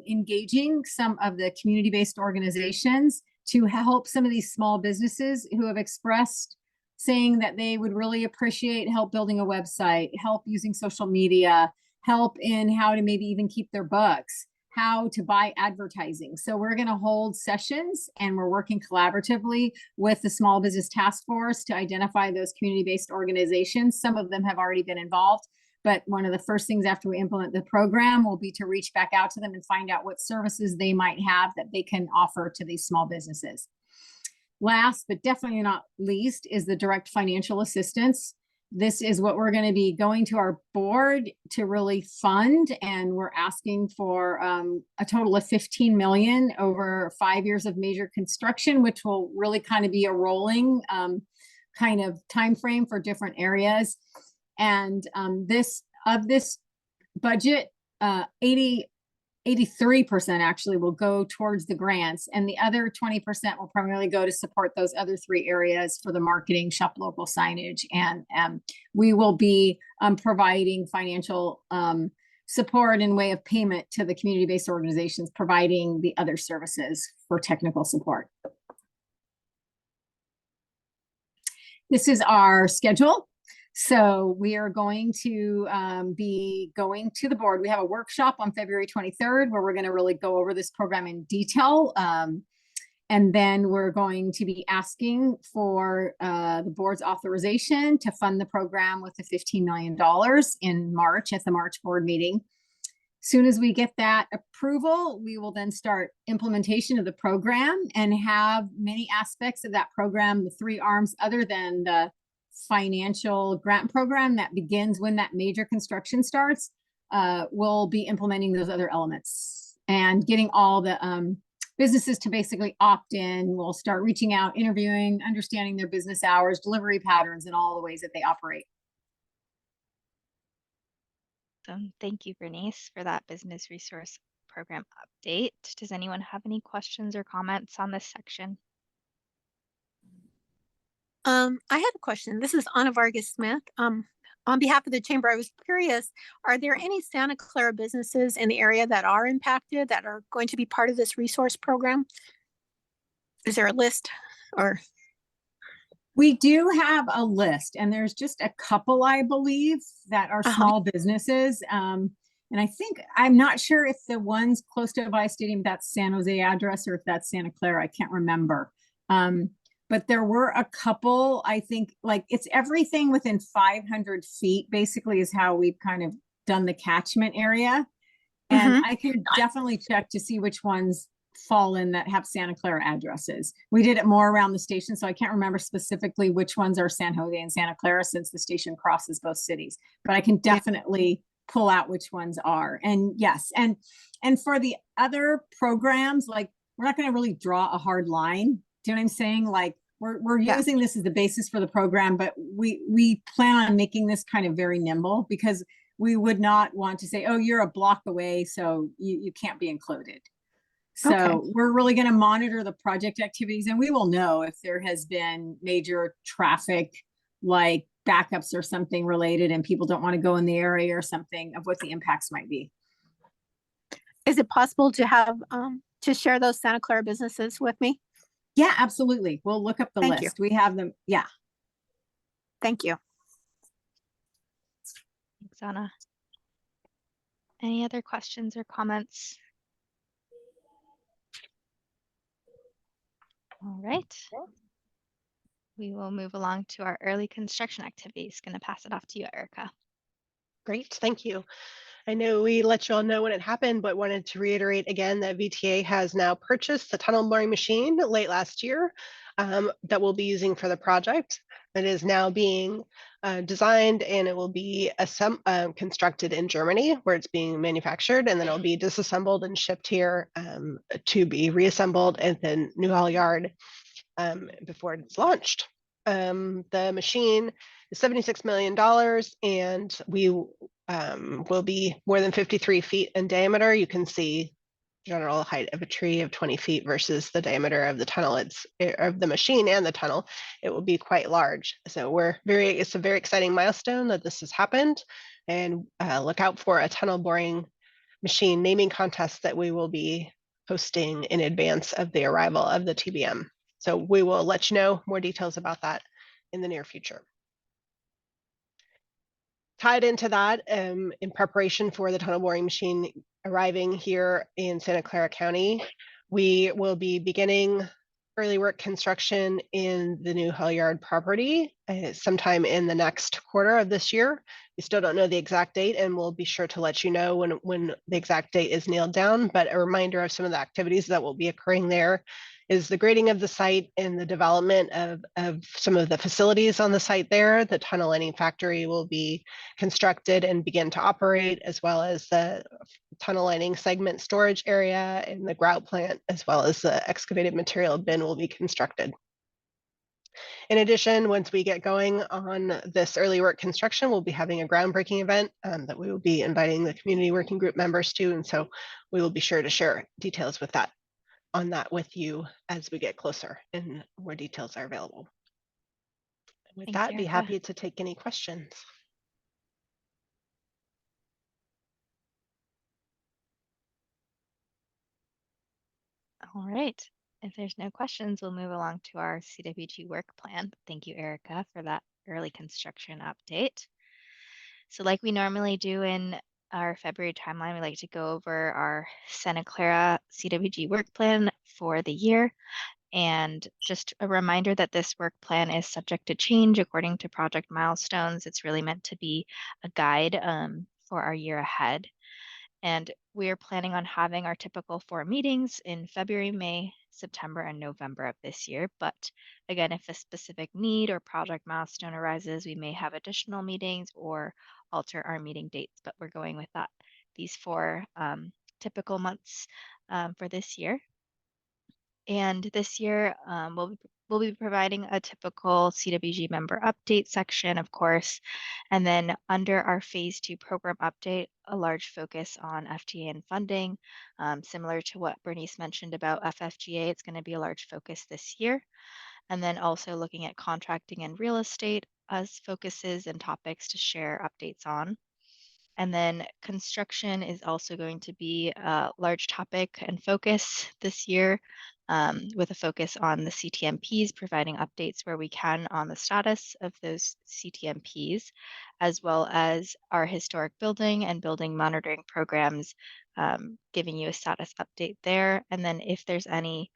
engaging some of the community-based organizations to help some of these small businesses who have expressed saying that they would really appreciate help building a website, help using social media, help in how to maybe even keep their books, how to buy advertising. So we're going to hold sessions, and we're working collaboratively with the Small Business Task Force to identify those community-based organizations. Some of them have already been involved. But one of the first things after we implement the program will be to reach back out to them and find out what services they might have that they can offer to these small businesses. Last, but definitely not least, is the direct financial assistance. This is what we're going to be going to our board to really fund, and we're asking for a total of $15 million over 5 years of major construction, which will really kind of be a rolling kind of time frame for different areas. And this budget, 83% actually will go towards the grants, and the other 20% will primarily go to support those other 3 areas for the marketing, shop local signage, and we will be providing financial support in way of payment to the community-based organizations providing the other services for technical support. This is our schedule. So we are going to be going to the board. We have a workshop on February 23rd where we're going to really go over this program in detail. And then we're going to be asking for the board's authorization to fund the program with the $15 million in March at the March board meeting. Soon as we get that approval, we will then start implementation of the program and have many aspects of that program, the 3 arms, other than the financial grant program that begins when that major construction starts. We'll be implementing those other elements and getting all the businesses to basically opt in. We'll start reaching out, interviewing, understanding their business hours, delivery patterns, and all the ways that they operate. Thank you, Bernice, for that business resource program update. Does anyone have any questions or comments on this section? I have a question. This is Anna Vargas Smith. On behalf of the chamber, I was curious, are there any Santa Clara businesses in the area that are impacted that are going to be part of this resource program? Is there a list or? We do have a list, and there's just a couple, I believe, that are small businesses. And I think, I'm not sure if the ones close to Avaya Stadium, that's San Jose address, or if that's Santa Clara, I can't remember. But there were a couple, I think, like it's everything within 500 feet, basically, is how we've kind of done the catchment area. And I can definitely check to see which ones fall in that have Santa Clara addresses. We did it more around the station, so I can't remember specifically which ones are San Jose and Santa Clara, since the station crosses both cities, but I can definitely pull out which ones are. And yes, and for the other programs, like we're not going to really draw a hard line. Do you know what I'm saying? Like we're using this as the basis for the program, but we plan on making this kind of very nimble, because we would not want to say, oh, you're a block away, so you can't be included. So we're really going to monitor the project activities, and we will know if there has been major traffic, like backups or something related, and people don't want to go in the area or something, of what the impacts might be. Is it possible to have to share those Santa Clara businesses with me? Yeah, absolutely. We'll look up the Thank list. you. We have them. Yeah. Thank you. Thanks, Anna. Any other questions or comments? All right. We will move along to our early construction activities. Going to pass it off to you, Erica. Great, thank you. I know we let you all know when it happened, but wanted to reiterate again that VTA has now purchased the tunnel boring machine late last year that we'll be using for the project. It is now being designed, and it will be constructed in Germany, where it's being manufactured, and then it'll be disassembled and shipped here to be reassembled at the New Hall Yard before it's launched. The machine is $76 million, and we will be more than 53 feet in diameter. You can see general height of a tree of 20 feet versus the diameter of the tunnel. It's of the machine and the tunnel. It will be quite large. So it's a very exciting milestone that this has happened, and look out for a tunnel boring machine naming contest that we will be hosting in advance of the arrival of the TBM. So we will let you know more details about that in the near future. Tied into that, in preparation for the tunnel boring machine arriving here in Santa Clara County, we will be beginning early work construction in the new Hall Yard property sometime in the next quarter of this year. We still don't know the exact date, and we'll be sure to let you know when the exact date is nailed down. But a reminder of some of the activities that will be occurring there is the grading of the site and the development of some of the facilities on the site there. The tunnel lining factory will be constructed and begin to operate, as well as the tunnel lining segment storage area and the grout plant, as well as the excavated material bin will be constructed. In addition, once we get going on this early work construction, we'll be having a groundbreaking event that we will be inviting the community working group members to. And so we will be sure to share details with that with you as we get closer and more details are available. With Thanks, that, be Erica. happy to take any questions. All right. If there's no questions, we'll move along to our CWG work plan. Thank you, Erica, for that early construction update. So like we normally do in our February timeline, we like to go over our Santa Clara CWG work plan for the year. And just a reminder that this work plan is subject to change according to project milestones. It's really meant to be a guide for our year ahead. And we are planning on having our typical 4 meetings in February, May, September, and November of this year. But again, if a specific need or project milestone arises, we may have additional meetings or alter our meeting dates. But we're going with these 4 typical months for this year. And this year, we'll be providing a typical CWG member update section, of course, and then under our phase 2 program update, a large focus on FTA and funding, similar to what Bernice mentioned about FFGA. It's going to be a large focus this year. And then also looking at contracting and real estate, as focuses and topics to share updates on. And then construction is also going to be a large topic and focus this year, with a focus on the CTMPs, providing updates where we can on the status of those CTMPs, as well as our historic building and building monitoring programs, giving you a status update there. And then if there's any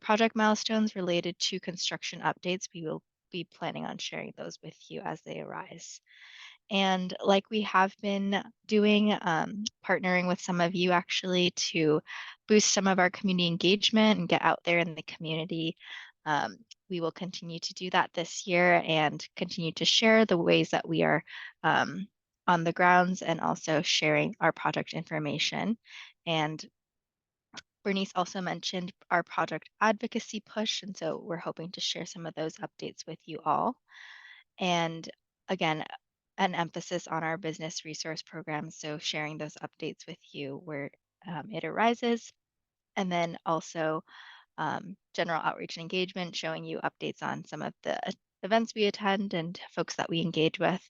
project milestones related to construction updates, we will be planning on sharing those with you as they arise. And like we have been doing, partnering with some of you actually to boost some of our community engagement and get out there in the community. We will continue to do that this year and continue to share the ways that we are on the grounds and also sharing our project information. And Bernice also mentioned our project advocacy push, and so we're hoping to share some of those updates with you all. And again, an emphasis on our business resource program, so sharing those updates with you where it arises. And then also general outreach and engagement, showing you updates on some of the events we attend and folks that we engage with,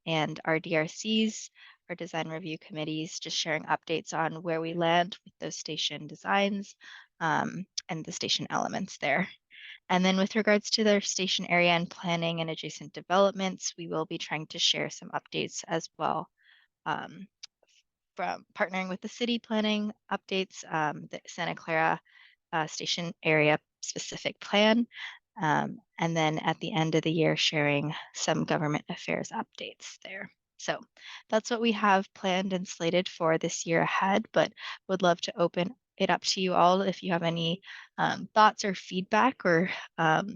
and our DRCs, our design review committees, just sharing updates on where we land with those station designs and the station elements there. And then with regards to their station area and planning and adjacent developments, we will be trying to share some updates as well, from partnering with the city planning updates, the Santa Clara station area specific plan. And then at the end of the year, sharing some government affairs updates there. So that's what we have planned and slated for this year ahead, but would love to open it up to you all if you have any thoughts or feedback or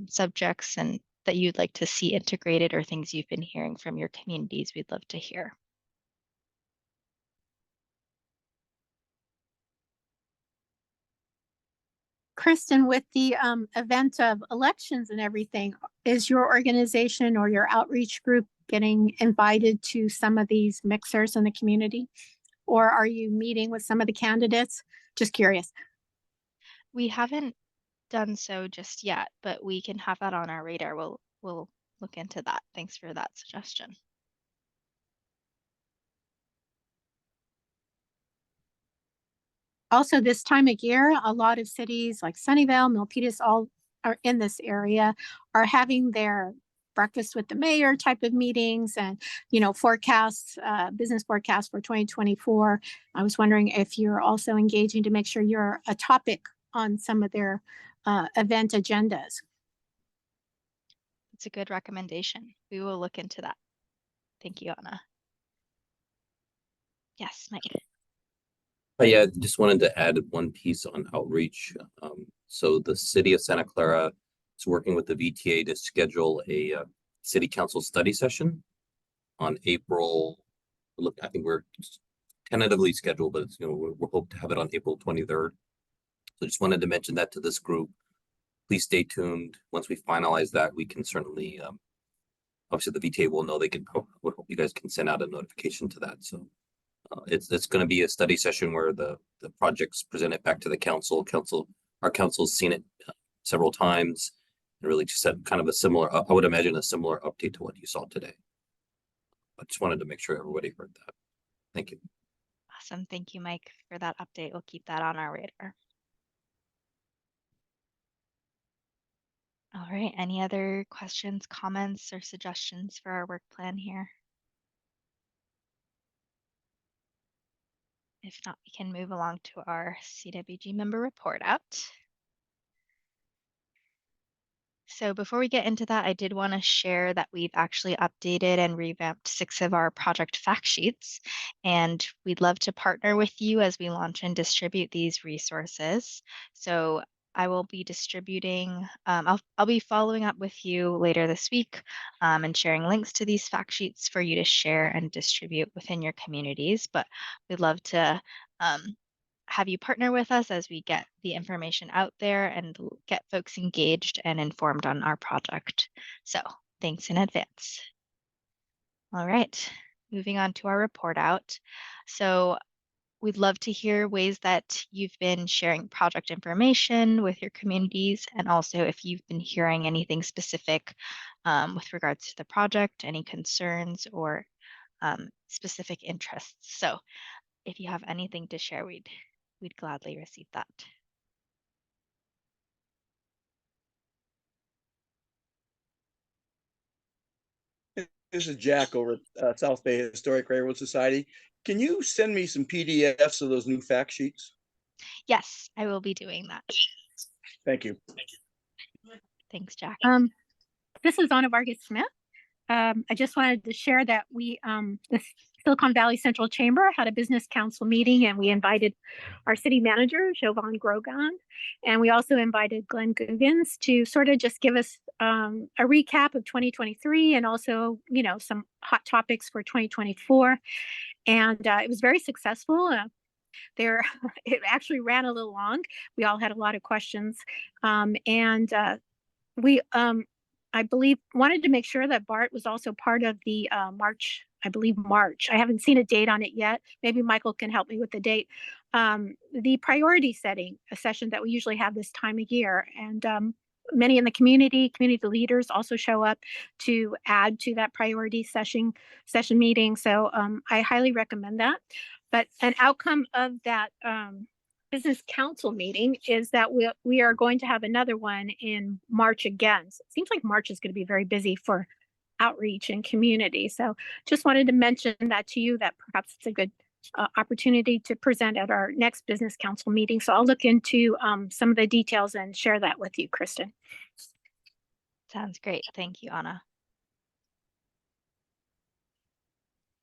subjects and that you'd like to see integrated or things you've been hearing from your communities. We'd love to hear. Kristen, with the event of elections and everything, is your organization or your outreach group getting invited to some of these mixers in the community? Or are you meeting with some of the candidates? Just curious. We haven't done so just yet, but we can have that on our radar. We'll look into that. Thanks for that suggestion. Also, this time of year, a lot of cities like Sunnyvale, Milpitas, all are in this area, are having their breakfast with the mayor type of meetings and, you know, forecasts, business forecasts for 2024. I was wondering if you're also engaging to make sure you're a topic on some of their event agendas. It's a good recommendation. We will look into that. Thank you, Anna. Yes, Mike. Yeah, just wanted to add one piece on outreach. So the city of Santa Clara is working with the VTA to schedule a city council study session on April. Look, I think we're tentatively scheduled, but it's, we're hope to have it on April 23rd. So just wanted to mention that to this group. Please stay tuned. Once we finalize that, we can certainly, obviously the VTA will know. They can. Would hope you guys can send out a notification to that. So. It's going to be a study session where the project's presented back to the council. Our council's seen it several times, and really just had kind of a similar, I would imagine a similar update to what you saw today. I just wanted to make sure everybody heard that. Thank you. Awesome. Thank you, Mike, for that update. We'll keep that on our radar. All right. Any other questions, comments, or suggestions for our work plan here? If not, we can move along to our CWG member report out. So before we get into that, I did want to share that we've actually updated and revamped 6 of our project fact sheets, and we'd love to partner with you as we launch and distribute these resources. So I will be distributing, I'll be following up with you later this week and sharing links to these fact sheets for you to share and distribute within your communities. But we'd love to have you partner with us as we get the information out there and get folks engaged and informed on our project. So thanks in advance. All right, moving on to our report out. So we'd love to hear ways that you've been sharing project information with your communities, and also if you've been hearing anything specific with regards to the project, any concerns or specific interests. So if you have anything to share, we'd gladly receive that. This is Jack over at South Bay Historic Railroad Society. Can you send me some PDFs of those new fact sheets? Yes, I will be doing that. Thank you. Thanks, Jack. This is Anna Vargas Smith. I just wanted to share that the Silicon Valley Central Chamber had a business council meeting, and we invited our city manager, Jovan Grogan, and we also invited Glenn Googans to sort of just give us a recap of 2023 and also, some hot topics for 2024. And it was very successful. It actually ran a little long. We all had a lot of questions. We I believe wanted to make sure that BART was also part of the March. I haven't seen a date on it yet. Maybe Michael can help me with the date. The priority setting, a session that we usually have this time of year, and many in the community leaders also show up to add to that priority session meeting. So I highly recommend that. But an outcome of that business council meeting is that we are going to have another one in March again. So it seems like March is going to be very busy for outreach and community. So just wanted to mention that to you, that perhaps it's a good opportunity to present at our next business council meeting. So I'll look into some of the details and share that with you, Kristen. Sounds great. Thank you, Anna.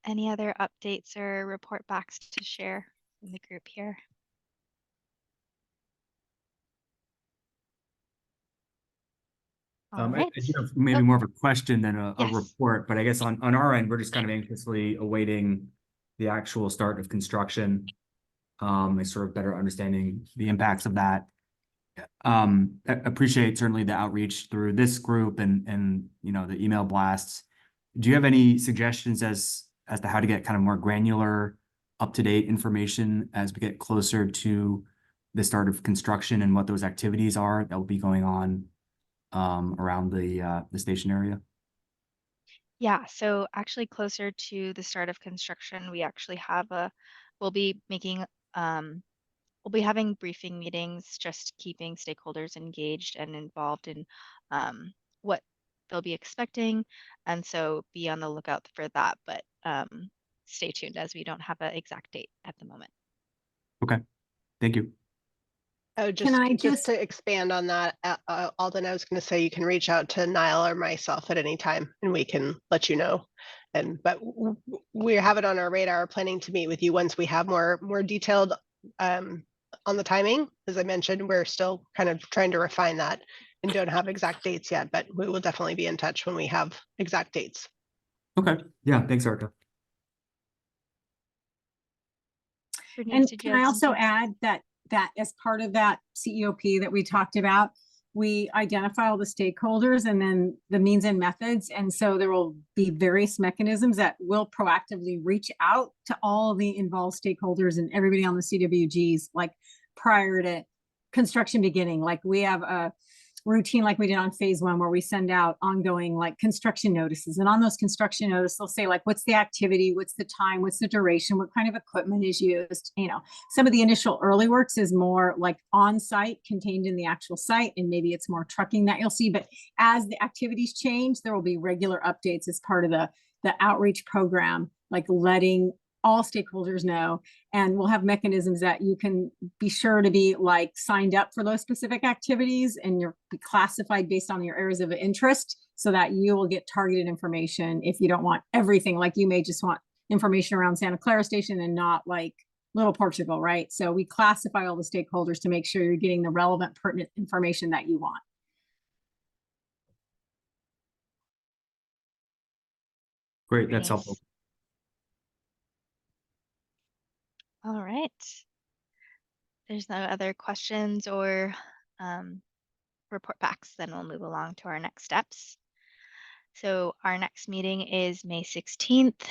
Any other updates or report backs to share in the group here? All right. I do have maybe more of a question than a Yes. report, but I guess on our end, we're just kind of anxiously awaiting the actual start of construction. And sort of better understanding the impacts of that. I appreciate certainly the outreach through this group and the email blasts. Do you have any suggestions as to how to get kind of more granular, up-to-date information as we get closer to the start of construction and what those activities are that will be going on around the station area? Yeah, so actually closer to the start of construction, we actually have we'll be having briefing meetings, just keeping stakeholders engaged and involved in what they'll be expecting. And so be on the lookout for that, but stay tuned as we don't have an exact date at the moment. Okay, thank you. Oh, just to expand on that, Alden, I was going to say you can reach out to Niall or myself at any time and we can let you know. But we have it on our radar, planning to meet with you once we have more detailed on the timing. As I mentioned, we're still kind of trying to refine that and don't have exact dates yet, but we will definitely be in touch when we have exact dates. Okay, yeah, thanks, Erica. And can I also add that as part of that CEOP that we talked about, we identify all the stakeholders and then the means and methods. And so there will be various mechanisms that will proactively reach out to all the involved stakeholders and everybody on the CWGs, like prior to construction beginning. Like we have a routine like we did on phase 1 where we send out ongoing like construction notices, and on those construction notices they'll say like what's the activity, what's the time, what's the duration, what kind of equipment is used. Some of the initial early works is more like on site, contained in the actual site, and maybe it's more trucking that you'll see. But as the activities change, there will be regular updates as part of the outreach program, like letting all stakeholders know, and we'll have mechanisms that you can be sure to be like signed up for those specific activities, and you're classified based on your areas of interest so that you will get targeted information if you don't want everything. Like you may just want information around Santa Clara Station and not like Little Portugal, right? So we classify all the stakeholders to make sure you're getting the relevant, pertinent information that you want. Great, that's helpful. All right. There's no other questions or report backs, then we'll move along to our next steps. So our next meeting is May 16th.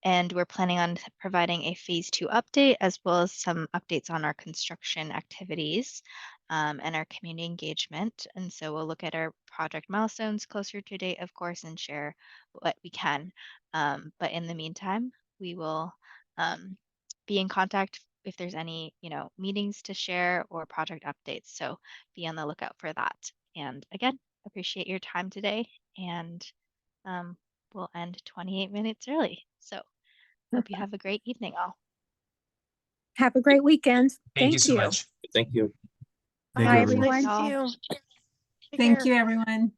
And we're planning on providing a phase 2 update as well as some updates on our construction activities and our community engagement. And so we'll look at our project milestones closer to date, of course, and share what we can. But in the meantime, we will be in contact if there's any, meetings to share or project updates. So be on the lookout for that. And again, appreciate your time today, and we'll end 28 minutes early. So hope you have a great evening all. Have a great weekend. Thank you so much. Thank you. Thank Bye, you, everyone. everyone. Nice to all. see you. Take Thank care. you, everyone.